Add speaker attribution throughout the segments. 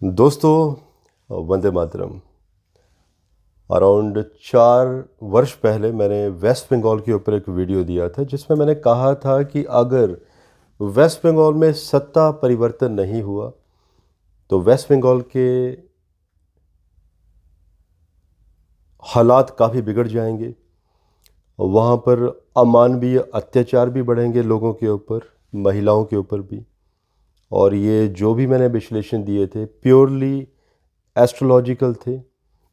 Speaker 1: दोस्तों, वंदे मातरम। अराउंड 4 वर्ष पहले मैंने वेस्ट बंगाल के ऊपर एक वीडियो दिया था जिसमें मैंने कहा था कि अगर वेस्ट बंगाल में सत्ता परिवर्तन नहीं हुआ तो वेस्ट बंगाल के हालात काफ़ी बिगड़ जाएंगे। वहाँ पर अमानवीय अत्याचार भी बढ़ेंगे, लोगों के ऊपर, महिलाओं के ऊपर भी। और ये जो भी मैंने विश्लेषण दिए थे प्योरली एस्ट्रोलॉजिकल थे,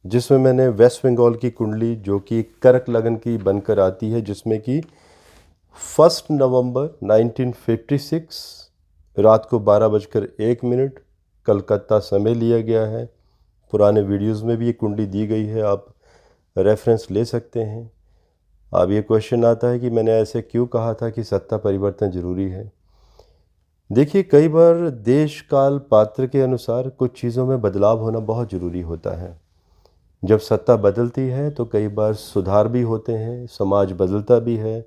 Speaker 1: जिसमें मैंने वेस्ट बंगाल की कुंडली जो कि कर्क लगन की बनकर आती है, जिसमें कि 1 नवंबर 1956 रात को 12:01 कलकत्ता समय लिया गया है। पुराने वीडियोस में भी ये कुंडली दी गई है, आप रेफरेंस ले सकते हैं। अब ये क्वेश्चन आता है कि मैंने ऐसे क्यों कहा था कि सत्ता परिवर्तन ज़रूरी है। देखिए, कई बार देश काल पात्र के अनुसार कुछ चीज़ों में बदलाव होना बहुत ज़रूरी होता है। जब सत्ता बदलती है तो कई बार सुधार भी होते हैं, समाज बदलता भी है।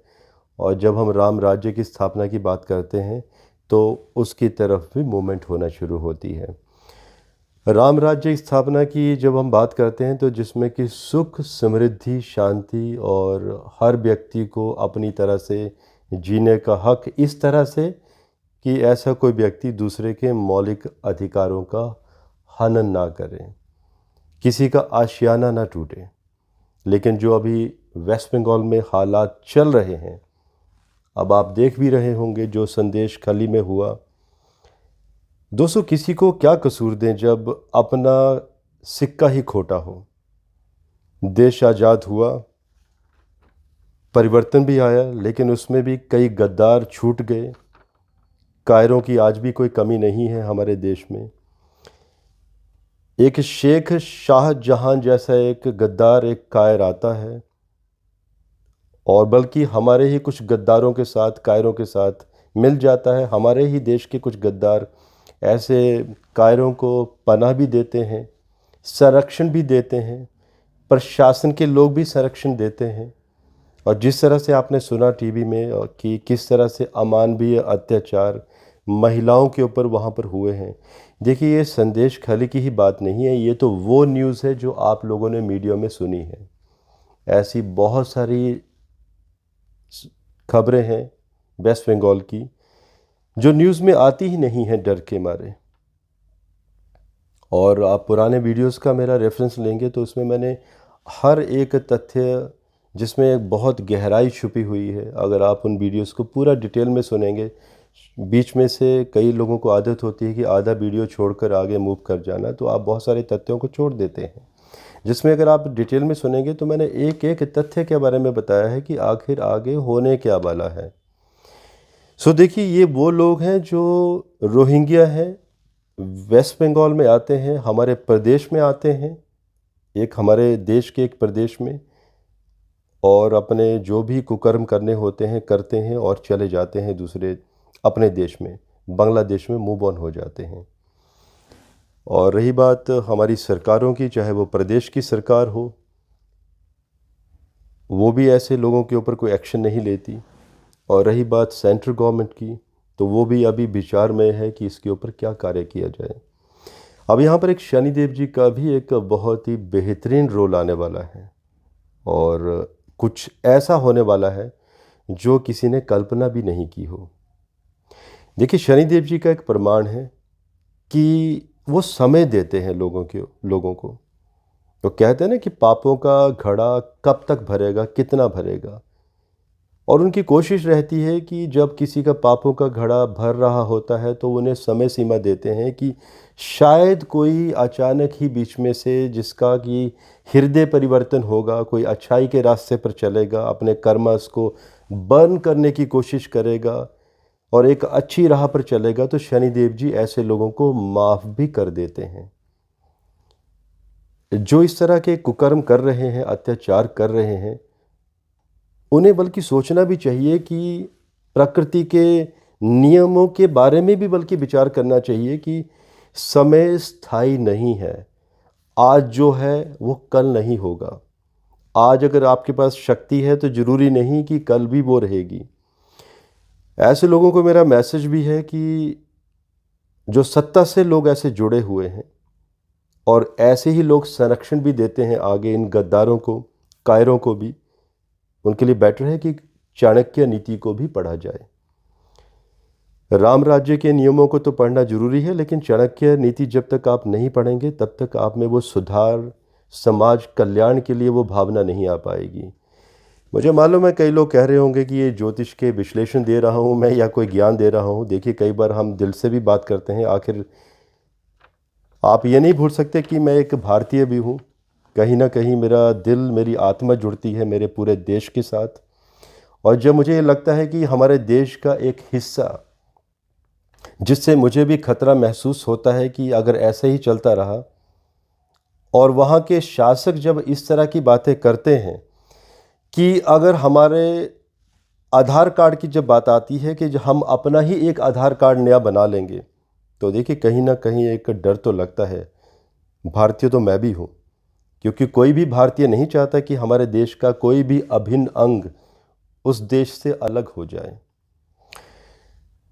Speaker 1: और जब हम राम राज्य की स्थापना की बात करते हैं तो उसकी तरफ भी मूवमेंट होना शुरू होती है। राम राज्य की स्थापना की जब हम बात करते हैं तो जिसमें कि सुख, समृद्धि, शांति और हर व्यक्ति को अपनी तरह से जीने का हक, इस तरह से कि ऐसा कोई व्यक्ति दूसरे के मौलिक अधिकारों का हनन ना करे, किसी का आशियाना ना टूटे। लेकिन जो अभी वेस्ट बंगाल में हालात चल रहे हैं, अब आप देख भी रहे होंगे जो संदेश खली में हुआ। दोस्तों, किसी को क्या कसूर दें जब अपना सिक्का ही खोटा हो। देश आज़ाद हुआ, परिवर्तन भी आया, लेकिन उसमें भी कई गद्दार छूट गए। कायरों की आज भी कोई कमी नहीं है हमारे देश में। एक शेख शाहजहां जैसा एक गद्दार, एक कायर आता है, और बल्कि हमारे ही कुछ गद्दारों के साथ, कायरों के साथ मिल जाता है। हमारे ही देश के कुछ गद्दार ऐसे कायरों को पनाह भी देते हैं, संरक्षण भी देते हैं, प्रशासन के लोग भी संरक्षण देते हैं। और जिस तरह से आपने सुना टीवी में और कि किस तरह से अमानवीय अत्याचार महिलाओं के ऊपर वहाँ पर हुए हैं। देखिए, ये संदेश खाली की ही बात नहीं है, ये तो वो न्यूज़ है जो आप लोगों ने मीडिया में सुनी है। ऐसी बहुत सारी खबरें हैं वेस्ट बंगाल की जो न्यूज़ में आती ही नहीं है डर के मारे। और आप पुराने वीडियोस का मेरा रेफरेंस लेंगे तो उसमें मैंने हर एक तथ्य जिसमें एक बहुत गहराई छुपी हुई है, अगर आप उन वीडियोस को पूरा डिटेल में सुनेंगे, बीच में से कई लोगों को आदत होती है कि आधा वीडियो छोड़कर आगे मूव कर जाना, तो आप बहुत सारे तथ्यों को छोड़ देते हैं। जिसमें अगर आप डिटेल में सुनेंगे तो मैंने एक एक तथ्य के बारे में बताया है कि आखिर आगे होने क्या वाला है। सो देखिए, ये वो लोग हैं जो रोहिंग्या हैं, वेस्ट बंगाल में आते हैं, हमारे प्रदेश में आते हैं, एक हमारे देश के एक प्रदेश में, और अपने जो भी कुकर्म करने होते हैं करते हैं और चले जाते हैं दूसरे अपने देश में, बांग्लादेश में मूव ऑन हो जाते हैं। और रही बात हमारी सरकारों की, चाहे वो प्रदेश की सरकार हो, वो भी ऐसे लोगों के ऊपर कोई एक्शन नहीं लेती। और रही बात सेंट्रल गवर्नमेंट की, तो वो भी अभी विचार में है कि इसके ऊपर क्या कार्य किया जाए। अब यहाँ पर एक शनिदेव जी का भी एक बहुत ही बेहतरीन रोल आने वाला है, और कुछ ऐसा होने वाला है जो किसी ने कल्पना भी नहीं की हो। देखिए, शनिदेव जी का एक प्रमाण है कि वो समय देते हैं लोगों को। तो कहते हैं ना कि पापों का घड़ा कब तक भरेगा, कितना भरेगा। और उनकी कोशिश रहती है कि जब किसी का पापों का घड़ा भर रहा होता है तो उन्हें समय सीमा देते हैं कि शायद कोई अचानक ही बीच में से जिसका कि हृदय परिवर्तन होगा, कोई अच्छाई के रास्ते पर चलेगा, अपने कर्मस को बर्न करने की कोशिश करेगा और एक अच्छी राह पर चलेगा, तो शनिदेव जी ऐसे लोगों को माफ़ भी कर देते हैं। जो इस तरह के कुकर्म कर रहे हैं, अत्याचार कर रहे हैं, उन्हें बल्कि सोचना भी चाहिए कि प्रकृति के नियमों के बारे में भी बल्कि विचार करना चाहिए कि समय स्थायी नहीं है। आज जो है वो कल नहीं होगा। आज अगर आपके पास शक्ति है तो ज़रूरी नहीं कि कल भी वो रहेगी। ऐसे लोगों को मेरा मैसेज भी है कि जो सत्ता से लोग ऐसे जुड़े हुए हैं, और ऐसे ही लोग संरक्षण भी देते हैं आगे इन गद्दारों को, कायरों को भी। उनके लिए बेटर है कि चाणक्य नीति को भी पढ़ा जाए। राम राज्य के नियमों को तो पढ़ना जरूरी है, लेकिन चाणक्य नीति जब तक आप नहीं पढ़ेंगे तब तक आप में वो सुधार, समाज कल्याण के लिए वो भावना नहीं आ पाएगी। मुझे मालूम है कई लोग कह रहे होंगे कि ये ज्योतिष के विश्लेषण दे रहा हूँ मैं या कोई ज्ञान दे रहा हूँ। देखिए, कई बार हम दिल से भी बात करते हैं। आखिर आप ये नहीं भूल सकते कि मैं एक भारतीय भी हूँ। कहीं ना कहीं मेरा दिल, मेरी आत्मा जुड़ती है मेरे पूरे देश के साथ। और जब मुझे ये लगता है कि हमारे देश का एक हिस्सा, जिससे मुझे भी खतरा महसूस होता है कि अगर ऐसे ही चलता रहा, और वहाँ के शासक जब इस तरह की बातें करते हैं कि अगर हमारे आधार कार्ड की जब बात आती है कि हम अपना ही एक आधार कार्ड नया बना लेंगे, तो देखिए कहीं ना कहीं एक डर तो लगता है। भारतीय तो मैं भी हूँ, क्योंकि कोई भी भारतीय नहीं चाहता कि हमारे देश का कोई भी अभिन्न अंग उस देश से अलग हो जाए।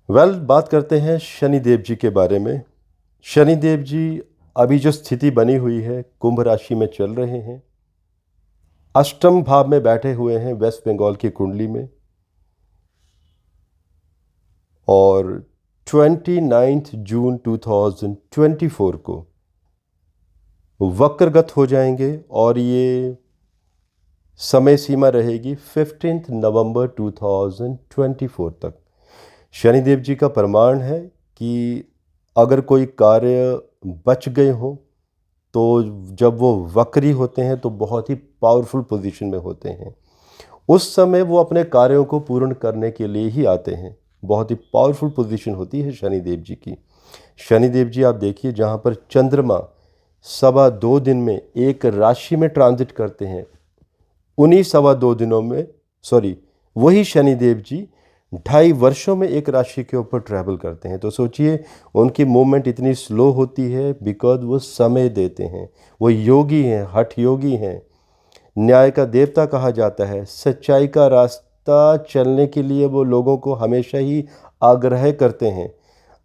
Speaker 1: बात करते हैं शनिदेव जी के बारे में। शनिदेव जी अभी जो स्थिति बनी हुई है, कुंभ राशि में चल रहे हैं, अष्टम भाव में बैठे हुए हैं वेस्ट बंगाल की कुंडली में, और 29 जून 2024 को वक्रगत हो जाएंगे, और ये समय सीमा रहेगी 15 नवंबर 2024 तक। शनिदेव जी का प्रमाण है कि अगर कोई कार्य बच गए हो तो जब वो वक्री होते हैं तो बहुत ही पावरफुल पोजीशन में होते हैं। उस समय वो अपने कार्यों को पूर्ण करने के लिए ही आते हैं। बहुत ही पावरफुल पोजीशन होती है शनिदेव जी की। शनिदेव जी आप देखिए, जहाँ पर चंद्रमा 2.25 दिन में एक राशि में ट्रांजिट करते हैं, उन्हीं 2.25 दिनों में वही शनिदेव जी 2.5 वर्षों में एक राशि के ऊपर ट्रैवल करते हैं। तो सोचिए, उनकी मूवमेंट इतनी स्लो होती है बिकॉज वो समय देते हैं। वो योगी हैं, हठ योगी हैं, न्याय का देवता कहा जाता है। सच्चाई का रास्ता चलने के लिए वो लोगों को हमेशा ही आग्रह करते हैं।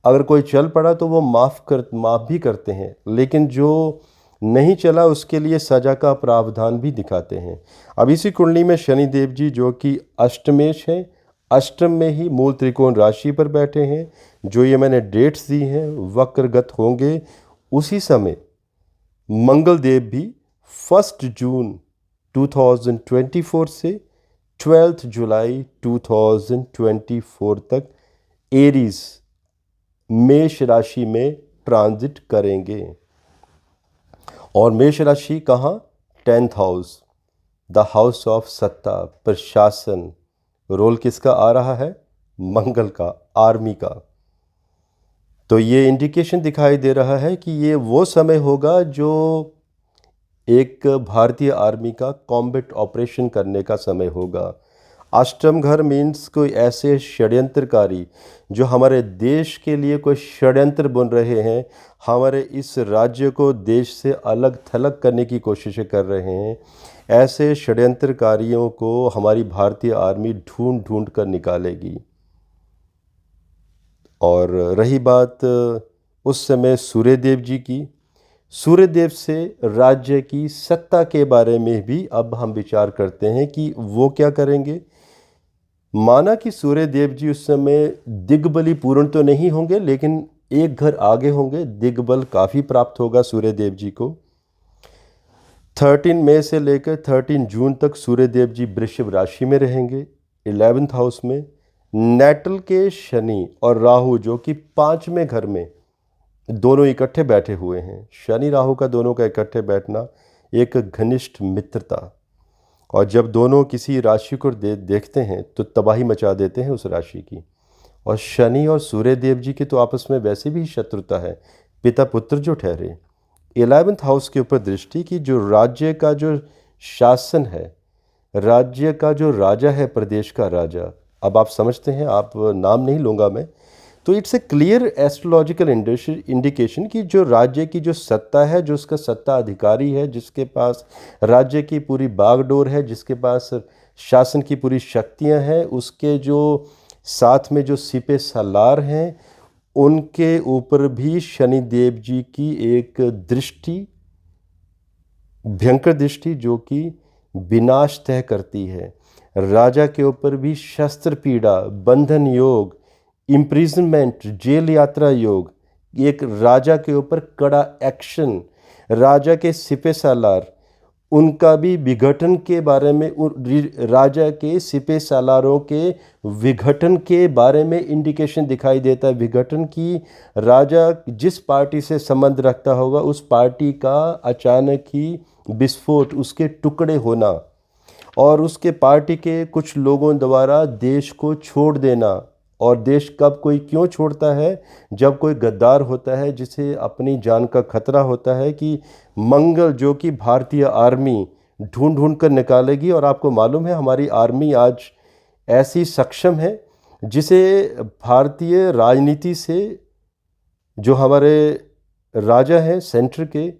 Speaker 1: अगर कोई चल पड़ा तो वो माफ़ भी करते हैं, लेकिन जो नहीं चला उसके लिए सजा का प्रावधान भी दिखाते हैं। अब इसी कुंडली में शनिदेव जी, जो कि अष्टमेश हैं, अष्टम में ही मूल त्रिकोण राशि पर बैठे हैं। जो ये मैंने डेट्स दी हैं वक्रगत होंगे उसी समय मंगल देव भी 1 जून 2024 से 12 जुलाई 2024 तक एरीज मेष राशि में ट्रांजिट करेंगे। और मेष राशि कहाँ? 10th house, the house of सत्ता, प्रशासन। रोल किसका आ रहा है? मंगल का, आर्मी का। तो ये इंडिकेशन दिखाई दे रहा है कि ये वो समय होगा जो एक भारतीय आर्मी का कॉम्बैट ऑपरेशन करने का समय होगा। अष्टम घर मीन्स कोई ऐसे षड्यंत्रकारी जो हमारे देश के लिए कोई षड्यंत्र बुन रहे हैं, हमारे इस राज्य को देश से अलग थलग करने की कोशिशें कर रहे हैं। ऐसे षड्यंत्रकारियों को हमारी भारतीय आर्मी ढूंढ ढूंढ कर निकालेगी। और रही बात उस समय सूर्यदेव जी की, सूर्यदेव से राज्य की सत्ता के बारे में भी अब हम विचार करते हैं कि वो क्या करेंगे। माना कि सूर्यदेव जी उस समय दिग्बली पूर्ण तो नहीं होंगे, लेकिन एक घर आगे होंगे, दिग्बल काफ़ी प्राप्त होगा सूर्यदेव जी को। 13 मई से लेकर 13 जून तक सूर्यदेव जी वृषभ राशि में रहेंगे, 11th हाउस में। नेटल के शनि और राहु, जो कि 5वें घर में दोनों इकट्ठे बैठे हुए हैं। शनि राहु का दोनों का इकट्ठे बैठना एक घनिष्ठ मित्रता, और जब दोनों किसी राशि को देखते हैं तो तबाही मचा देते हैं उस राशि की। और शनि और सूर्यदेव जी की तो आपस में वैसे भी शत्रुता है, पिता पुत्र जो ठहरे। 11th हाउस के ऊपर दृष्टि की, जो राज्य का जो शासन है, राज्य का जो राजा है, प्रदेश का राजा, अब आप समझते हैं, आप नाम नहीं लूँगा मैं, तो it's a clear astrological indication कि जो राज्य की जो सत्ता है, जो उसका सत्ता अधिकारी है, जिसके पास राज्य की पूरी बागडोर है, जिसके पास शासन की पूरी शक्तियां हैं, उसके जो साथ में जो सिपे सालार हैं, उनके ऊपर भी शनिदेव जी की एक दृष्टि भयंकर दृष्टि जो कि विनाश तय करती है। राजा के ऊपर भी शस्त्र पीड़ा, बंधन योग, इम्प्रिजनमेंट, जेल यात्रा योग, एक राजा के ऊपर कड़ा एक्शन, राजा के सिपह सालार, उनका भी विघटन के बारे में, राजा के सिपह सालारों के विघटन के बारे में इंडिकेशन दिखाई देता है। विघटन की, राजा जिस पार्टी से संबंध रखता होगा उस पार्टी का अचानक ही विस्फोट, उसके टुकड़े होना, और उसके पार्टी के कुछ लोगों द्वारा देश को छोड़ देना। और देश कब कोई क्यों छोड़ता है? जब कोई गद्दार होता है जिसे अपनी जान का खतरा होता है कि मंगल, जो कि भारतीय आर्मी ढूंढ ढूंढ कर निकालेगी। और आपको मालूम है हमारी आर्मी आज ऐसी सक्षम है जिसे भारतीय राजनीति से, जो हमारे राजा हैं सेंटर के,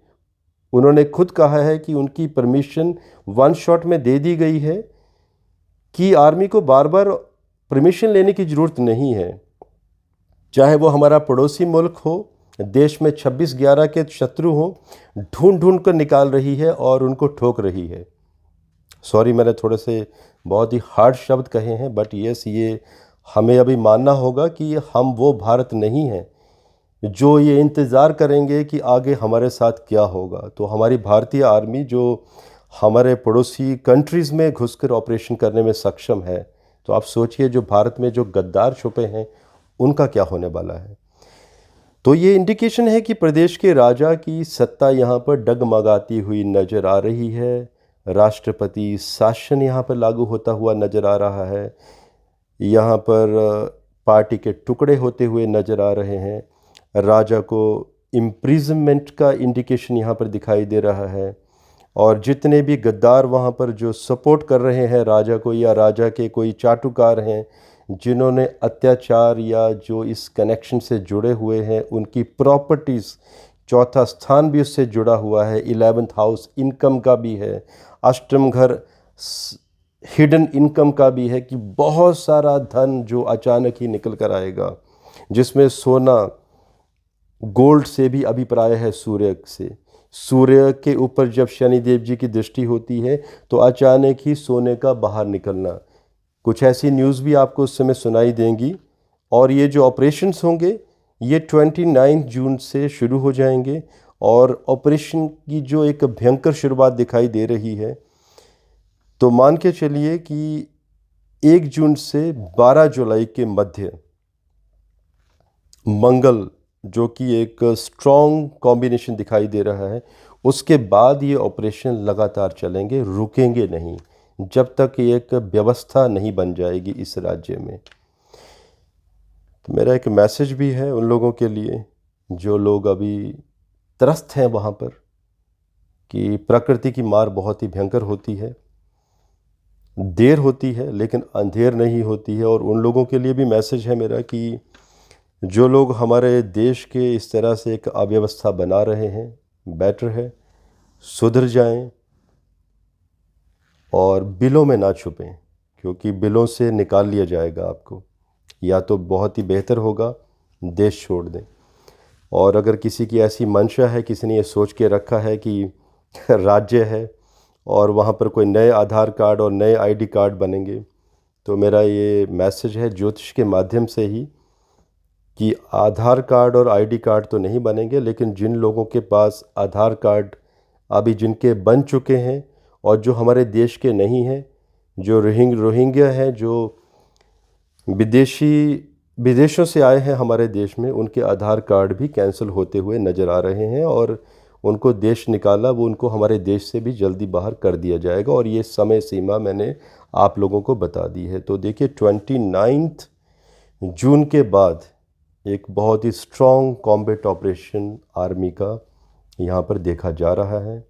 Speaker 1: उन्होंने खुद कहा है कि उनकी परमिशन वन शॉट में दे दी गई है कि आर्मी को बार बार परमिशन लेने की ज़रूरत नहीं है। चाहे वो हमारा पड़ोसी मुल्क हो, देश में 26/11 के शत्रु हो, ढूंढ ढूंढ कर निकाल रही है और उनको ठोक रही है। सॉरी, मैंने थोड़े से बहुत ही हार्ड शब्द कहे हैं, बट यस, ये हमें अभी मानना होगा कि हम वो भारत नहीं हैं जो ये इंतज़ार करेंगे कि आगे हमारे साथ क्या होगा। तो हमारी भारतीय आर्मी जो हमारे पड़ोसी कंट्रीज़ में घुसकर ऑपरेशन करने में सक्षम है, तो आप सोचिए जो भारत में जो गद्दार छुपे हैं उनका क्या होने वाला है। तो ये इंडिकेशन है कि प्रदेश के राजा की सत्ता यहाँ पर डगमगाती हुई नज़र आ रही है। राष्ट्रपति शासन यहाँ पर लागू होता हुआ नज़र आ रहा है। यहाँ पर पार्टी के टुकड़े होते हुए नज़र आ रहे हैं। राजा को इम्प्रिजनमेंट का इंडिकेशन यहाँ पर दिखाई दे रहा है। और जितने भी गद्दार वहाँ पर जो सपोर्ट कर रहे हैं राजा को, या राजा के कोई चाटुकार हैं जिन्होंने अत्याचार या जो इस कनेक्शन से जुड़े हुए हैं, उनकी प्रॉपर्टीज़, चौथा स्थान भी उससे जुड़ा हुआ है, 11th हाउस इनकम का भी है, अष्टम घर हिडन इनकम का भी है, कि बहुत सारा धन जो अचानक ही निकल कर आएगा, जिसमें सोना, गोल्ड से भी अभिप्राय है सूर्य से। सूर्य के ऊपर जब शनिदेव जी की दृष्टि होती है तो अचानक ही सोने का बाहर निकलना, कुछ ऐसी न्यूज़ भी आपको उस समय सुनाई देंगी। और ये जो ऑपरेशंस होंगे ये 29 जून से शुरू हो जाएंगे, और ऑपरेशन की जो एक भयंकर शुरुआत दिखाई दे रही है, तो मान के चलिए कि 1 जून से 12 जुलाई के मध्य मंगल, जो कि एक स्ट्रॉन्ग कॉम्बिनेशन दिखाई दे रहा है, उसके बाद ये ऑपरेशन लगातार चलेंगे, रुकेंगे नहीं, जब तक एक व्यवस्था नहीं बन जाएगी इस राज्य में। तो मेरा एक मैसेज भी है उन लोगों के लिए जो लोग अभी त्रस्त हैं वहाँ पर, कि प्रकृति की मार बहुत ही भयंकर होती है, देर होती है लेकिन अंधेर नहीं होती है। और उन लोगों के लिए भी मैसेज है मेरा कि जो लोग हमारे देश के इस तरह से एक अव्यवस्था बना रहे हैं, बेटर है सुधर जाएं और बिलों में ना छुपें, क्योंकि बिलों से निकाल लिया जाएगा आपको। या तो बहुत ही बेहतर होगा देश छोड़ दें। और अगर किसी की ऐसी मंशा है, किसी ने ये सोच के रखा है कि राज्य है और वहाँ पर कोई नए आधार कार्ड और नए आईडी कार्ड बनेंगे, तो मेरा ये मैसेज है ज्योतिष के माध्यम से ही कि आधार कार्ड और आईडी कार्ड तो नहीं बनेंगे, लेकिन जिन लोगों के पास आधार कार्ड अभी जिनके बन चुके हैं और जो हमारे देश के नहीं हैं, जो रोहिंग्या हैं, जो विदेशों से आए हैं हमारे देश में, उनके आधार कार्ड भी कैंसिल होते हुए नज़र आ रहे हैं। और उनको देश निकाला, वो उनको हमारे देश से भी जल्दी बाहर कर दिया जाएगा। और ये समय सीमा मैंने आप लोगों को बता दी है। तो देखिए 29 जून के बाद एक बहुत ही स्ट्रॉन्ग कॉम्बैट ऑपरेशन आर्मी का यहाँ पर देखा जा रहा है।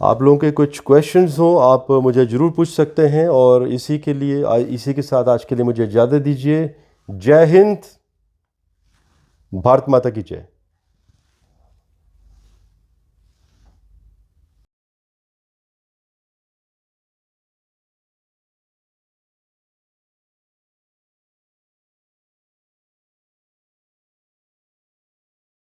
Speaker 1: आप लोगों के कुछ क्वेश्चंस हो आप मुझे ज़रूर पूछ सकते हैं। और इसी के साथ आज के लिए मुझे इजाज़त दीजिए। जय हिंद, भारत माता की जय।